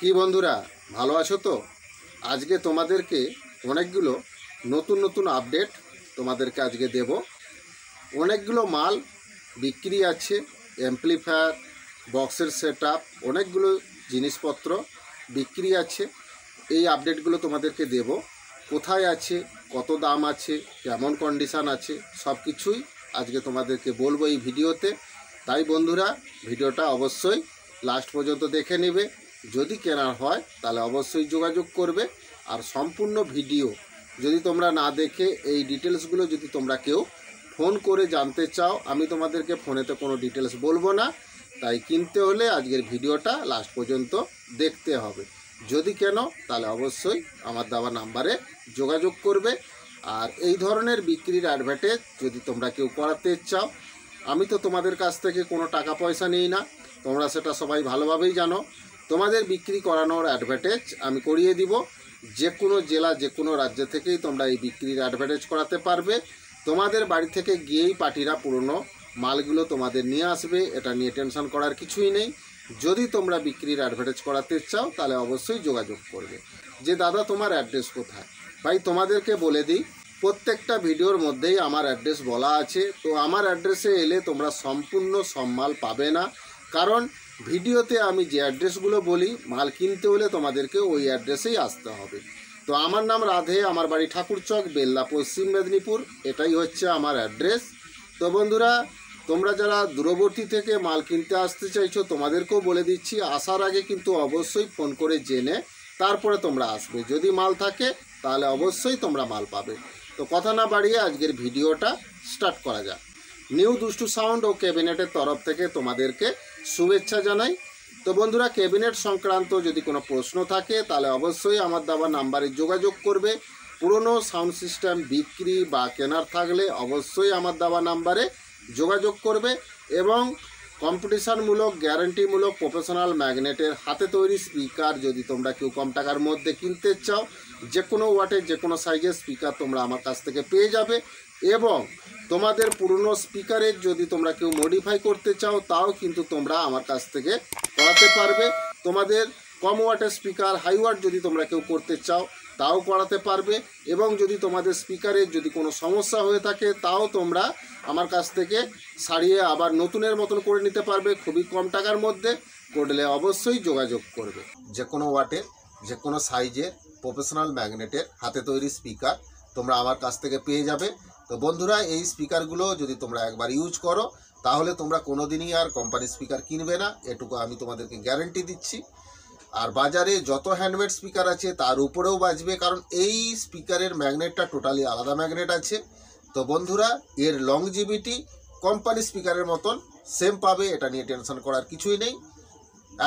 কি বন্ধুরা ভালো আছো তো? আজকে তোমাদেরকে অনেকগুলো নতুন নতুন আপডেট তোমাদেরকে আজকে দেব। অনেকগুলো মাল বিক্রি আছে, অ্যাম্পলিফায়ার, বক্সের সেটআপ, অনেকগুলো জিনিসপত্র বিক্রি আছে। এই আপডেটগুলো তোমাদেরকে দেব। কোথায় আছে, কত দাম আছে, কেমন কন্ডিশান আছে, সব কিছুই আজকে তোমাদেরকে বলবো এই ভিডিওতে। তাই বন্ধুরা ভিডিওটা অবশ্যই লাস্ট পর্যন্ত দেখে নেবে। যদি কেনার হয় তাহলে অবশ্যই যোগাযোগ করবে। আর সম্পূর্ণ ভিডিও যদি তোমরা না দেখে এই ডিটেলসগুলো যদি তোমরা কেউ ফোন করে জানতে চাও, আমি তোমাদেরকে ফোনেতে কোনো ডিটেলস বলবো না। তাই কিনতে হলে আজকের ভিডিওটা লাস্ট পর্যন্ত দেখতে হবে। যদি কেন তাহলে অবশ্যই আমার দেওয়া নাম্বারে যোগাযোগ করবে। আর এই ধরনের বিক্রির অ্যাডভার্টাইজ যদি তোমরা কেউ করাতে চাও, আমি তো তোমাদের কাছ থেকে কোনো টাকা পয়সা নিই না, তোমরা সেটা সবাই ভালোভাবেই জানো। তোমাদের বিক্রি করানোর অ্যাডভার্টাইজ আমি করিয়ে দিব। যে কোনো জেলা, যে কোনো রাজ্য থেকেই তোমরা এই বিক্রির অ্যাডভার্টাইজ করাতে পারবে। তোমাদের বাড়ি থেকে গিয়েই পার্টিরা পুরনো মালগুলো তোমাদের নিয়ে আসবে, এটা নিয়ে টেনশন করার কিছুই নেই। যদি তোমরা বিক্রির অ্যাডভার্টাইজ করাতে চাও তাহলে অবশ্যই যোগাযোগ করবে। যে দাদা তোমার অ্যাড্রেস কোথায়? ভাই তোমাদেরকে বলে দিই, প্রত্যেকটা ভিডিওর মধ্যেই আমার অ্যাড্রেস বলা আছে। তো আমার অ্যাড্রেসে এলে তোমরা সম্পূর্ণ সব মাল পাবে না, কারণ ভিডিওতে আমি যে অ্যাড্রেসগুলো বলি, মাল কিনতে হলে তোমাদেরকে ওই অ্যাড্রেসেই আসতে হবে। তো আমার নাম রাধে, আমার বাড়ি ঠাকুরচক, বেল্লা, পশ্চিম মেদিনীপুর। এটাই হচ্ছে আমার অ্যাড্রেস। তো বন্ধুরা তোমরা যারা দূরবর্তী থেকে মাল কিনতে আসতে চাইছো, তোমাদেরকেও বলে দিচ্ছি, আসার আগে কিন্তু অবশ্যই ফোন করে জেনে তারপরে তোমরা আসবে। যদি মাল থাকে তাহলে অবশ্যই তোমরা মাল পাবে। তো কথা না বাড়িয়ে আজকের ভিডিওটা স্টার্ট করা যাক। নিউ দুষ্টু সাউন্ড ও ক্যাবিনেটের তরফ থেকে তোমাদেরকে শুভেচ্ছা জানাই। তো বন্ধুরা, ক্যাবিনেট সংক্রান্ত যদি কোনো প্রশ্ন থাকে তাহলে অবশ্যই আমার দেওয়া নাম্বারে যোগাযোগ করবে। পুরনো সাউন্ড সিস্টেম বিক্রি বা কেনার থাকলে অবশ্যই আমার দেওয়া নাম্বারে যোগাযোগ করবে। এবং কম্পিটিশানমূলক, গ্যারান্টিমূলক প্রফেশনাল ম্যাগনেটের হাতে তৈরি স্পিকার যদি তোমরা কেউ কম টাকার মধ্যে কিনতে চাও, যে কোনো ওয়াটের, যে কোনো সাইজের স্পিকার তোমরা আমার কাছ থেকে পেয়ে যাবে। এবং তোমাদের পুরনো স্পিকারের যদি তোমরা কেউ মডিফাই করতে চাও, তাও কিন্তু তোমরা আমার কাছ থেকে করাতে পারবে। তোমাদের কম ওয়াটের স্পিকার, হাই ওয়াট যদি তোমরা কেউ করতে চাও তাও করাতে পারবে। এবং যদি তোমাদের স্পিকারের যদি কোনো সমস্যা হয়ে থাকে, তাও তোমরা আমার কাছ থেকে সারিয়ে আবার নতুনের মতন করে নিতে পারবে খুবই কম টাকার মধ্যে। করলে অবশ্যই যোগাযোগ করবে। যে কোনো ওয়াটের, যে কোনো সাইজের প্রফেশনাল ম্যাগনেটের হাতে তৈরি স্পিকার তোমরা আমার কাছ থেকে পেয়ে যাবে। তো বন্ধুরা, এই স্পিকারগুলো যদি তোমরা একবার ইউজ করো তাহলে তোমরা কোনো দিনই আর কোম্পানি স্পিকার কিনবে না, এটুকু আমি তোমাদেরকে গ্যারেন্টি দিচ্ছি। আর বাজারে যত হ্যান্ডমেড স্পিকার আছে তার উপরেও বাজবে, কারণ এই স্পিকারের ম্যাগনেটটা টোটালি আলাদা ম্যাগনেট আছে। তো বন্ধুরা, এর লংজিভিটি কোম্পানি স্পিকারের মতন সেম পাবে, এটা নিয়ে টেনশন করার কিছুই নেই।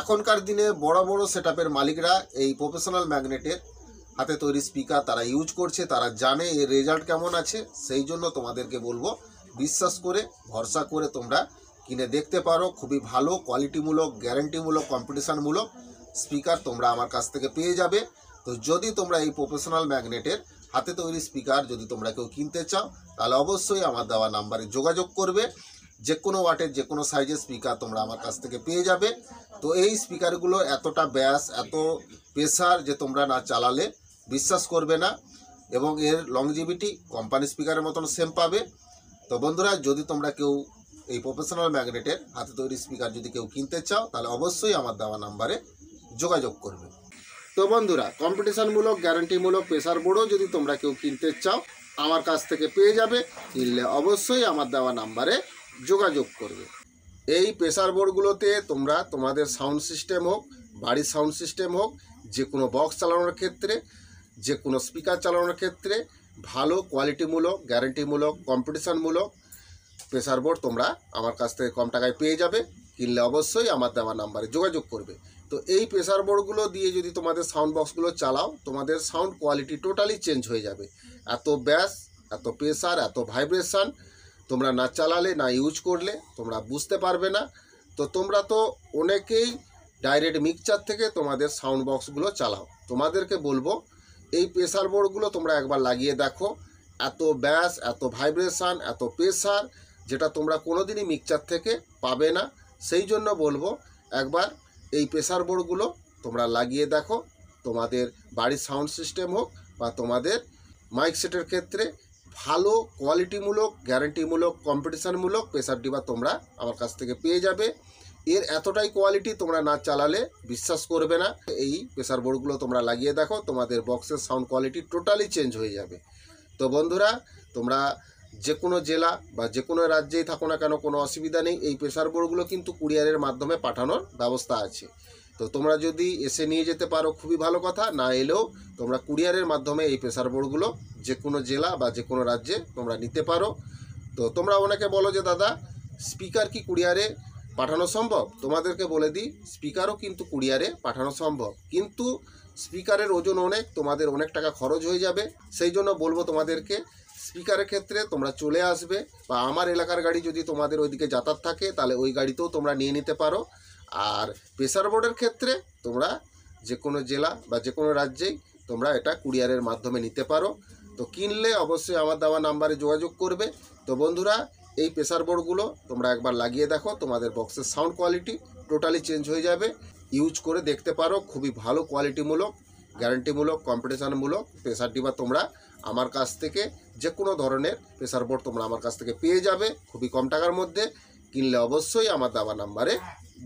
এখনকার দিনে বড় বড় সেটআপের মালিকরা এই প্রফেশনাল ম্যাগনেটের হাতে তৈরি স্পিকার তারা ইউজ করছে, তারা জানে এর রেজাল্ট কেমন আছে। সেই জন্য তোমাদেরকে বলবো, বিশ্বাস করে, ভরসা করে তোমরা কিনে দেখতে পারো। খুবই ভালো কোয়ালিটিমূলক, গ্যারান্টিমূলক, কম্পিটিশানমূলক স্পিকার তোমরা আমার কাছ থেকে পেয়ে যাবে। তো যদি তোমরা এই প্রফেশনাল ম্যাগনেটের হাতে তৈরি স্পিকার যদি তোমরা কেউ কিনতে চাও তাহলে অবশ্যই আমার দেওয়া নাম্বারে যোগাযোগ করবে। যে কোনো ওয়াটের, যে কোনো সাইজের স্পিকার তোমরা আমার কাছ থেকে পেয়ে যাবে। তো এই স্পিকারগুলো এতটা ব্যাস, এত প্রেসার যে তোমরা না চালালে বিশ্বাস করবে না। এবং এর লংজিভিটি কোম্পানি স্পিকারের মতন সেম পাবে। তো বন্ধুরা, যদি তোমরা কেউ এই প্রফেশনাল ম্যাগনেটের হাতে তৈরি স্পিকার যদি কেউ কিনতে চাও তাহলে অবশ্যই আমার দেওয়া নাম্বারে যোগাযোগ করবে। তো বন্ধুরা, কম্পিটিশানমূলক, গ্যারান্টিমূলক প্রেসার বোর্ডও যদি তোমরা কেউ কিনতে চাও আমার কাছ থেকে পেয়ে যাবে। কিনলে অবশ্যই আমার দেওয়া নাম্বারে যোগাযোগ করবে। এই প্রেসার বোর্ডগুলোতে তোমরা তোমাদের সাউন্ড সিস্টেম হোক, বাড়ির সাউন্ড সিস্টেম হোক, যে কোনো বক্স চালানোর ক্ষেত্রে, যে কোনো স্পিকার চালানোর ক্ষেত্রে ভালো কোয়ালিটিমূলক, গ্যারান্টিমূলক, কম্পিটিশানমূলক প্রেসার বোর্ড তোমরা আমার কাছ থেকে কম টাকায় পেয়ে যাবে। কিনলে অবশ্যই আমার দেওয়া নাম্বারে যোগাযোগ করবে। তো এই প্রেসার বোর্ডগুলো দিয়ে যদি তোমাদের সাউন্ড বক্সগুলো চালাও, তোমাদের সাউন্ড কোয়ালিটি টোটালি চেঞ্জ হয়ে যাবে। এত ব্যাস, এত প্রেসার, এত ভাইব্রেশন তোমরা না চালালে, না ইউজ করলে তোমরা বুঝতে পারবে না। তো তোমরা তো অনেকেই ডাইরেক্ট মিক্সচার থেকে তোমাদের সাউন্ড বক্সগুলো চালাও। তোমাদেরকে বলবো, এই প্রেসার বোর্ডগুলো তোমরা একবার লাগিয়ে দেখো। এত ব্যাস, এত ভাইব্রেশন, এত প্রেসার যেটা তোমরা কোনোদিনই মিক্সচার থেকে পাবে না। সেই জন্য বলবো, একবার এই প্রেসার বোর্ডগুলো তোমরা লাগিয়ে দেখো। তোমাদের বাড়ির সাউন্ড সিস্টেম হোক বা তোমাদের মাইক সেটের ক্ষেত্রে ভালো কোয়ালিটিমূলক, গ্যারান্টিমূলক, কম্পিটিশানমূলক প্রেসার ডিবা তোমরা আমার কাছ থেকে পেয়ে যাবে। এর এতটাই কোয়ালিটি তোমরা না চালালে বিশ্বাস করবে না। এই প্রেসার বোর্ডগুলো তোমরা লাগিয়ে দেখো, তোমাদের বক্সের সাউন্ড কোয়ালিটি টোটালি চেঞ্জ হয়ে যাবে। তো বন্ধুরা, তোমরা যে কোনো জেলা বা যে কোনো রাজ্যেই থাকো না কেন, কোনো অসুবিধা নেই। এই প্রেসার বোর্ডগুলো কিন্তু কুরিয়ারের মাধ্যমে পাঠানোর ব্যবস্থা আছে। তো তোমরা যদি এসে নিয়ে যেতে পারো খুবই ভালো কথা, না এলেও তোমরা কুরিয়ারের মাধ্যমে এই প্রেসার বোর্ডগুলো যে কোনো জেলা বা যে কোনো রাজ্যে তোমরা নিতে পারো। তো তোমরা অনেকে বলো যে দাদা স্পিকার কি কুরিয়ারে পাঠানো সম্ভব? তোমাদেরকে বলে দিই, স্পিকারও কিন্তু কুরিয়ারে পাঠানো সম্ভব, কিন্তু স্পিকারের ওজন অনেক, তোমাদের অনেক টাকা খরচ হয়ে যাবে। সেই জন্য বলবো তোমাদেরকে, স্পিকারের ক্ষেত্রে তোমরা চলে আসবে, বা আমার এলাকার গাড়ি যদি তোমাদের ওইদিকে যাতায়াত থাকে তাহলে ওই গাড়িতেও তোমরা নিয়ে নিতে পারো। আর প্রেসার বোর্ডের ক্ষেত্রে তোমরা যে কোনো জেলা বা যে কোনো রাজ্যেই তোমরা এটা কুরিয়ারের মাধ্যমে নিতে পারো। তো কিনলে অবশ্যই আমার দেওয়া নাম্বারে যোগাযোগ করবে। তো বন্ধুরা, এই প্রেসার বোর্ডগুলো তোমরা একবার লাগিয়ে দেখো, তোমাদের বক্সের সাউন্ড কোয়ালিটি টোটালি চেঞ্জ হয়ে যাবে। ইউজ করে দেখতে পারো, খুবই ভালো কোয়ালিটিমূলক, গ্যারান্টিমূলক, কম্পিটিশানমূলক প্রেসার ডিবা তোমরা আমার কাছ থেকে যে কোনো ধরনের প্রেসার বোর্ড তোমরা আমার কাছ থেকে পেয়ে যাবে খুবই কম টাকার মধ্যে। কিনলে অবশ্যই আমার দেওয়া নাম্বারে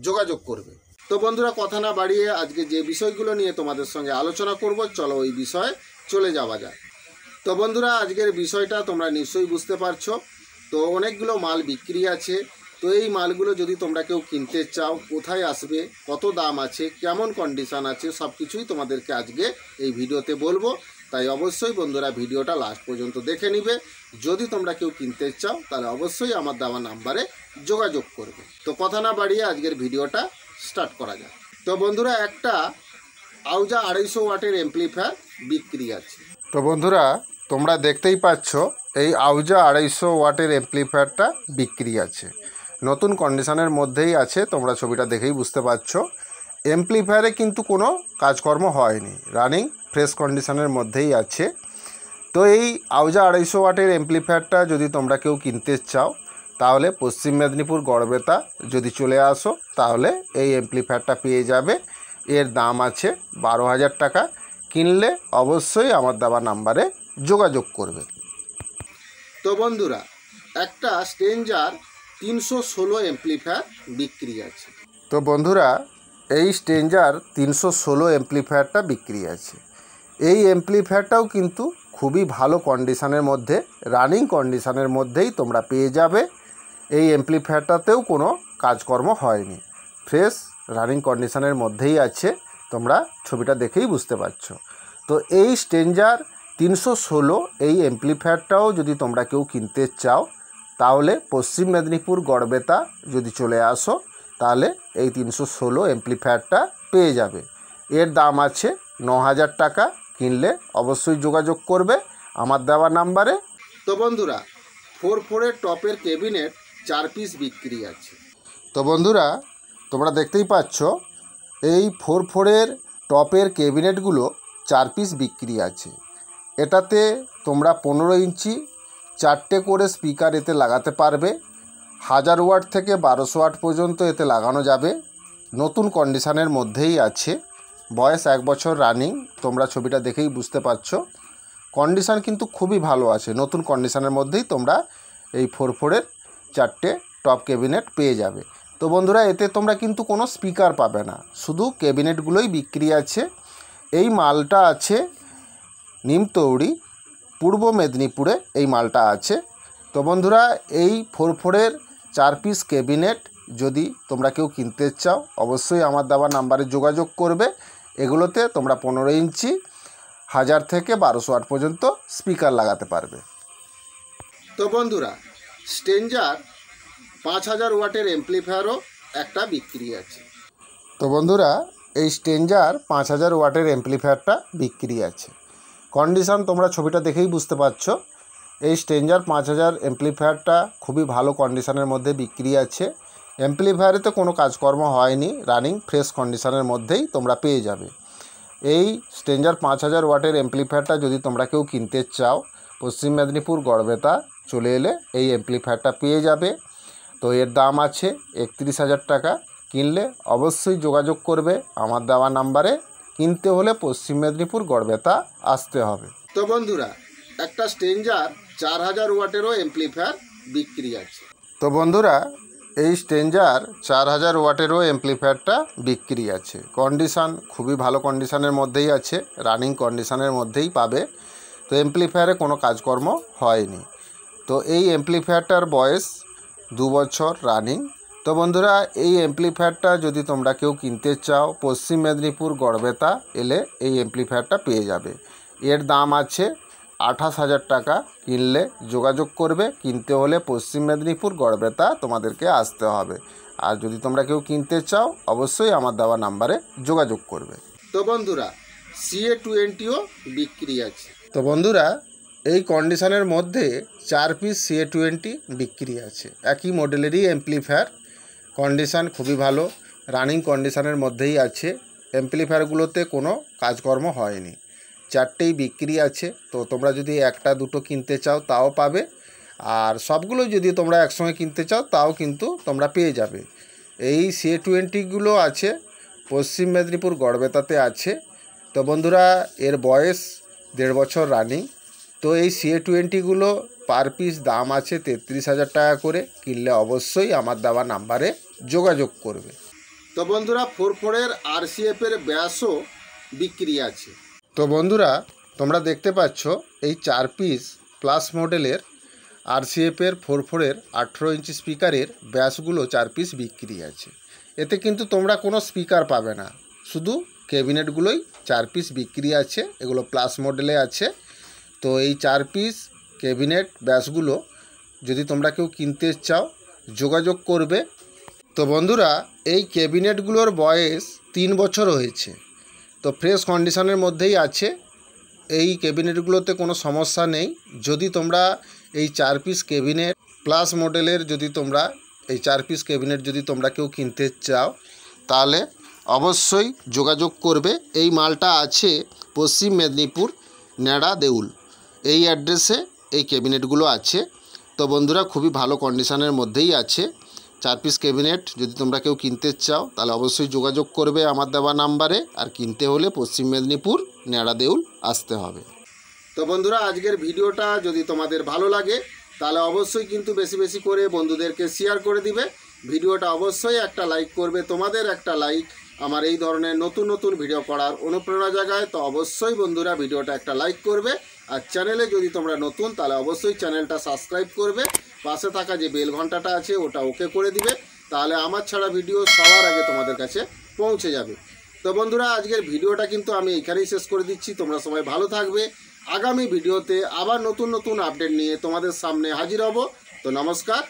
যোগাযোগ করবে। তো বন্ধুরা, কথা না বাড়িয়ে আজকে যে বিষয়গুলো নিয়ে তোমাদের সঙ্গে আলোচনা করব, চলো ওই বিষয়ে চলে যাওয়া যাক। তো বন্ধুরা, আজকের বিষয়টা তোমরা নিশ্চয়ই বুঝতে পারছো। তো অনেকগুলো মাল বিক্রি আছে। তো এই মালগুলো যদি তোমরা কেউ কিনতে চাও, কোথায় আসবে, কত দাম আছে, কেমন কন্ডিশান আছে, সব কিছুই তোমাদেরকে আজকে এই ভিডিওতে বলবো। তাই অবশ্যই বন্ধুরা ভিডিওটা লাস্ট পর্যন্ত দেখে নিবে। যদি তোমরা কেউ কিনতে চাও তাহলে অবশ্যই আমার দেওয়া নাম্বারে যোগাযোগ করবে। তো কথা না বাড়িয়ে আজকের ভিডিওটা স্টার্ট করা যায়। তো বন্ধুরা, একটা আউজা 250 ওয়াটের অ্যাম্প্লিফায়ার বিক্রি আছে। তো বন্ধুরা, তোমরা দেখতেই পাচ্ছ এই আউজা 250 ওয়াটের অ্যাম্প্লিফায়ারটা বিক্রি আছে, নতুন কন্ডিশনের মধ্যেই আছে। তোমরা ছবিটা দেখেই বুঝতে পারছো। অ্যাম্প্লিফায়ারে কিন্তু কোনো কাজকর্ম হয়নি, রানিং ফ্রেশ কন্ডিশনের মধ্যেই আছে। তো এই আউজা 250 ওয়াটের অ্যাম্প্লিফায়ারটা যদি তোমরা কেউ কিনতে চাও তাহলে পশ্চিম মেদিনীপুর গড়বেতা যদি চলে আসো তাহলে এই অ্যাম্প্লিফায়ারটা পেয়ে যাবে। এর দাম আছে 12,000 টাকা। কিনলে অবশ্যই আমার দেওয়া নাম্বারে যোগাযোগ করবে। তো বন্ধুরা, একটা স্ট্রেঞ্জার 316 অ্যাম্প্লিফায়ার বিক্রি আছে। তো বন্ধুরা, এই স্ট্রেঞ্জার 316 অ্যাম্প্লিফায়ারটা বিক্রি আছে। এই অ্যাম্প্লিফায়ারটাও কিন্তু খুবই ভালো কন্ডিশনের মধ্যে, রানিং কন্ডিশনের মধ্যেই তোমরা পেয়ে যাবে। এই অ্যাম্প্লিফায়ারটাতেও কোনো কাজকর্ম হয়নি, ফ্রেশ রানিং কন্ডিশনের মধ্যেই আছে। তোমরা ছবিটা দেখেই বুঝতে পারছো। তো এই স্ট্রেঞ্জার 316 এই অ্যাম্প্লিফায়ারটাও যদি তোমরা কেউ কিনতে চাও তাহলে পশ্চিম মেদিনীপুর গড়বেতা যদি চলে আসো তাহলে এই 316 অ্যাম্প্লিফায়ারটা পেয়ে যাবে। এর দাম আছে 9,000 টাকা। কিনলে অবশ্যই যোগাযোগ করবে আমার দেওয়া নাম্বারে। তো বন্ধুরা, 4/4 টপের ক্যাবিনেট 4 পিস বিক্রি আছে। তো বন্ধুরা, তোমরা দেখতেই পাচ্ছ এই 4/4 টপের ক্যাবিনেটগুলো 4 পিস বিক্রি আছে। এটাতে তোমরা 15 ইঞ্চি 4টে করে স্পিকার এতে লাগাতে পারবে। 1000 ওয়াট থেকে 1200 ওয়াট পর্যন্ত এতে লাগানো যাবে। নতুন কন্ডিশনের মধ্যেই আছে, বয়স 1 বছর রানিং। তোমরা ছবিটা দেখেই বুঝতে পারছো, কন্ডিশান কিন্তু খুবই ভালো আছে। নতুন কন্ডিশনের মধ্যেই তোমরা এই 4/4 4টে টপ ক্যাবিনেট পেয়ে যাবে। তো বন্ধুরা, এতে তোমরা কিন্তু কোনো স্পিকার পাবে না, শুধু ক্যাবিনেটগুলোই বিক্রি আছে। এই মালটা আছে নিমতৌড়ি, পূর্ব মেদিনীপুরে এই মালটা আছে। তো বন্ধুরা, এই 4/4 4 পিস ক্যাবিনেট যদি তোমরা কেউ কিনতে চাও অবশ্যই আমার দেওয়া নাম্বারে যোগাযোগ করবে। এগুলোতে তোমরা 15 ইঞ্চি 1000 থেকে 1200 ওয়াট পর্যন্ত স্পিকার লাগাতে পারবে। তো বন্ধুরা, স্ট্রেঞ্জার 5000 ওয়াটের অ্যাম্প্লিফায়ারও একটা বিক্রি আছে। তো বন্ধুরা, এই স্ট্রেঞ্জার 5000 ওয়াটের অ্যাম্প্লিফায়ারটা বিক্রি আছে। কন্ডিশান তোমরা ছবিটা দেখেই বুঝতে পারছো। এই স্ট্রেঞ্জার 5000 অ্যাম্প্লিফায়ারটা খুবই ভালো কন্ডিশনের মধ্যে বিক্রি আছে। অ্যাম্প্লিফায়ারেতে কোনো কাজকর্ম হয়নি, রানিং ফ্রেশ কন্ডিশনের মধ্যেই তোমরা পেয়ে যাবে। এই স্ট্রেঞ্জার 5000 ওয়াটের অ্যাম্প্লিফায়ারটা যদি তোমরা কেউ কিনতে চাও পশ্চিম মেদিনীপুর গড়বেতা চলে এলে এই অ্যাম্প্লিফায়ারটা পেয়ে যাবে। তো এর দাম আছে 31,000 টাকা। কিনলে অবশ্যই যোগাযোগ করবে আমার দেওয়া নাম্বারে। কিনতে হলে পশ্চিম মেদিনীপুর গড়বেতা আসতে হবে। তো বন্ধুরা, একটা স্ট্রেঞ্জার 4000 ওয়াটেরও এমপ্লিফায়ার বিক্রি আছে। তো বন্ধুরা, এই স্ট্রেঞ্জার 4000 ওয়াটেরও এমপ্লিফায়ারটা বিক্রি আছে। কন্ডিশান খুবই ভালো কন্ডিশানের মধ্যেই আছে, রানিং কন্ডিশানের মধ্যেই পাবে। তো এমপ্লিফায়ারে কোনো কাজকর্ম হয়নি। তো এই এমপ্লিফায়ারটার বয়স 2 বছর রানিং। তো বন্ধুরা, এই এমপ্লিফায়ারটা যদি তোমরা কেউ কিনতে চাও, পশ্চিম মেদিনীপুর গড়বেতা এলে এই এমপ্লিফায়ারটা পেয়ে যাবে। এর দাম আছে 28,000 টাকা। কিনলে যোগাযোগ করবে। কিনতে হলে পশ্চিম মেদিনীপুর গড়বেতা তোমাদেরকে আসতে হবে। আর যদি তোমরা কেউ কিনতে চাও, অবশ্যই আমার দেওয়া নাম্বারে যোগাযোগ করবে। তো বন্ধুরা, CA20ও বিক্রি আছে। তো বন্ধুরা, এই কন্ডিশনের মধ্যে 4 পিস CA20 বিক্রি আছে। একই মডেলেরই এমপ্লিফায়ার, কন্ডিশান খুবই ভালো, রানিং কন্ডিশানের মধ্যেই আছে। এমপ্লিফায়ারগুলোতে কোনো কাজকর্ম হয়নি। 4টেই বিক্রি আছে। তো তোমরা যদি 1টা 2টো কিনতে চাও তাও পাবে, আর সবগুলো যদি তোমরা একসঙ্গে কিনতে চাও তাও কিন্তু তোমরা পেয়ে যাবে। এই CA20গুলো আছে পশ্চিম মেদিনীপুর গড়বেতাতে আছে। তো বন্ধুরা, এর বয়স 1.5 বছর রানিং। তো এই CA20গুলো পার পিস দাম আছে 33,000 টাকা করে। কিনলে অবশ্যই আমার দেওয়া নাম্বারে যোগাযোগ করবে। তো বন্ধুরা, 4/4-এর RCF-এর ব্যাসও বিক্রি আছে। তো বন্ধুরা, তোমরা দেখতে পাচ্ছ এই 4 পিস প্লাস মডেলের RCF-এর 4/4-এর 18 ইঞ্চি স্পিকারের ব্যাসগুলো 4 পিস বিক্রি আছে। এতে কিন্তু তোমরা কোনো স্পিকার পাবে না, শুধু ক্যাবিনেটগুলোই 4 পিস বিক্রি আছে। এগুলো প্লাস মডেলে আছে। তো এই 4 পিস ক্যাবিনেট ব্যাসগুলো যদি তোমরা কেউ কিনতে চাও, যোগাযোগ করবে। তো বন্ধুরা, এই ক্যাবিনেটগুলোর বয়স 3 বছর হয়েছে। তো ফ্রেশ কন্ডিশনের মধ্যেই আছে। এই ক্যাবিনেটগুলোতে কোনো সমস্যা নেই। যদি তোমরা এই 4 পিস ক্যাবিনেট প্লাস মডেলের যদি তোমরা এই 4 পিস ক্যাবিনেট যদি তোমরা কেউ কিনতে চাও, তাহলে অবশ্যই যোগাযোগ করবে। এই মালটা আছে পশ্চিম মেদিনীপুর নেড়া দেউল, এই অ্যাড্রেসে এই ক্যাবিনেটগুলো আছে। তো বন্ধুরা, খুবই ভালো কন্ডিশনের মধ্যেই আছে। 4 পিস ক্যাবিনেট যদি তোমরা কেউ কিনতে চাও, তাহলে অবশ্যই যোগাযোগ করবে আমার দেওয়া নাম্বারে। আর কিনতে হলে পশ্চিম মেদিনীপুর নেড়া দেউল আসতে হবে। তো বন্ধুরা, আজকের ভিডিওটা যদি তোমাদের ভালো লাগে, তাহলে অবশ্যই কিন্তু বেশি বেশি করে বন্ধুদেরকে শেয়ার করে দিবে। ভিডিওটা অবশ্যই একটা লাইক করবে। তোমাদের একটা লাইক আমার এই ধরনের নতুন নতুন ভিডিও করার অনুপ্রেরণা জাগায়। তো অবশ্যই বন্ধুরা, ভিডিওটা একটা লাইক করবে। আর চ্যানেলে যদি তোমরা নতুন, তাহলে অবশ্যই চ্যানেলটা সাবস্ক্রাইব করবে। পাশে থাকা যে বেল ঘন্টাটা আছে ওটা ওকে করে দিবে, তাহলে আমার ছাড়া ভিডিও সবার আগে তোমাদের কাছে পৌঁছে যাবে। তো বন্ধুরা, আজকের ভিডিওটা কিন্তু আমি এখানেই শেষ করে দিচ্ছি। তোমরা সবাই ভালো থাকবে। আগামী ভিডিওতে আবার নতুন নতুন আপডেট নিয়ে তোমাদের সামনে হাজির হব। তো নমস্কার।